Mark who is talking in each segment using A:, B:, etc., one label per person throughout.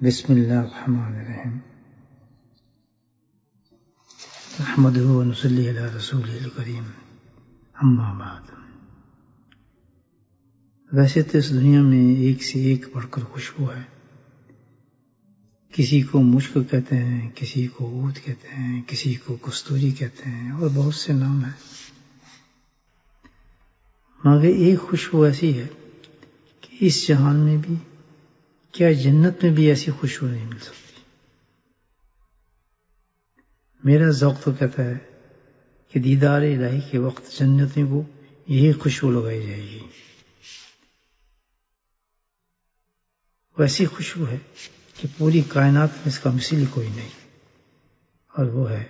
A: بسم اللہ الرحمن الرحیم نحمدہ ونصلی علی رسولہ الکریم اما بعد۔ ویسے تو اس دنیا میں ایک سے ایک بڑھ کر خوشبو ہے۔ کسی کو مشک کہتے ہیں، کسی کو عود کہتے ہیں، کسی کو کستوری کہتے ہیں اور بہت سے نام ہیں، مگر ایک خوشبو ایسی ہے کہ اس جہان میں بھی کیا جنت میں بھی ایسی خوشبو نہیں مل سکتی۔ میرا ذوق تو کہتا ہے کہ دیدار الہی کے وقت جنت میں کو یہی خوشبو لگائی جائے گی۔ ویسی خوشبو ہے کہ پوری کائنات میں اس کا مثیل کوئی نہیں، اور وہ ہے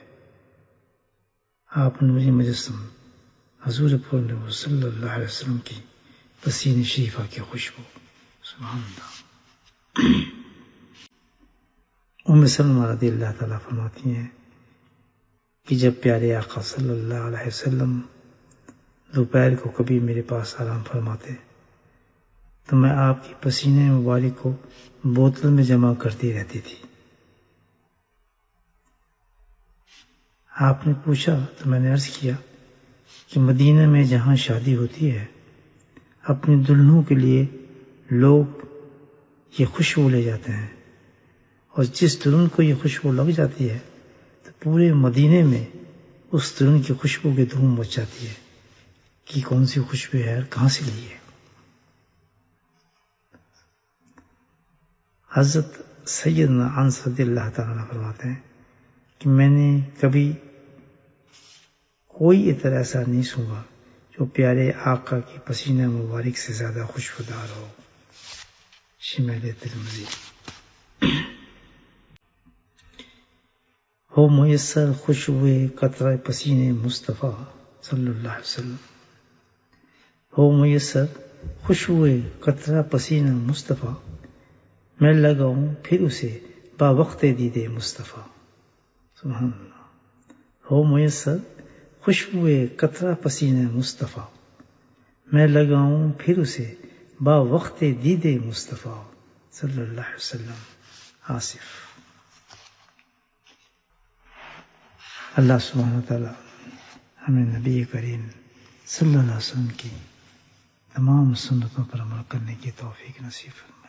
A: آپ نوری مجسم حضور پر نبی صلی اللہ علیہ وسلم کی پسین شریفہ کی خوشبو۔ سبحان اللہ۔ ام سلمہ رضی اللہ تعالیٰ فرماتی ہیں کہ جب پیارے آقا صلی اللہ علیہ وسلم دوپہر کو کبھی میرے پاس آرام فرماتے تو میں آپ کی پسینے مبارک کو بوتل میں جمع کرتی رہتی تھی۔ آپ نے پوچھا تو میں نے عرض کیا کہ مدینہ میں جہاں شادی ہوتی ہے اپنی دلہنوں کے لیے لوگ یہ خوشبو لے جاتے ہیں، اور جس دلہن کو یہ خوشبو لگ جاتی ہے تو پورے مدینے میں اس دلہن کی خوشبو کی دھوم مچ جاتی ہے کہ کون سی خوشبو ہے اور کہاں سے لی ہے۔ حضرت سیدنا انس رضی اللہ تعالیٰ فرماتے ہیں کہ میں نے کبھی کوئی عطر ایسا نہیں سونگا جو پیارے آقا کی پسینہ مبارک سے زیادہ خوشبودار ہو۔ شمال ترمذی۔ ہو میسر خوشبوئے قطرہ پسینے مصطفیٰ صلی اللہ علیہ وسلم، ہو میسر خوشبوئے قطرہ پسینہ مصطفیٰ، میں لگاؤں پھر اسے با وقت دیدے مصطفیٰ۔ سبحان اللہ۔ ہو میسر خوشبوئے قطرہ پسینہ مصطفیٰ، میں لگاؤں پھر اسے با وقت دیدے مصطفیٰ صلی اللہ علیہ وسلم۔ آصف۔ اللہ سبحانہ وتعالی ہمیں نبی کریم صلی اللہ علیہ وسلم کی تمام سنتوں پر عمل کرنے کی توفیق نصیب فرمائے۔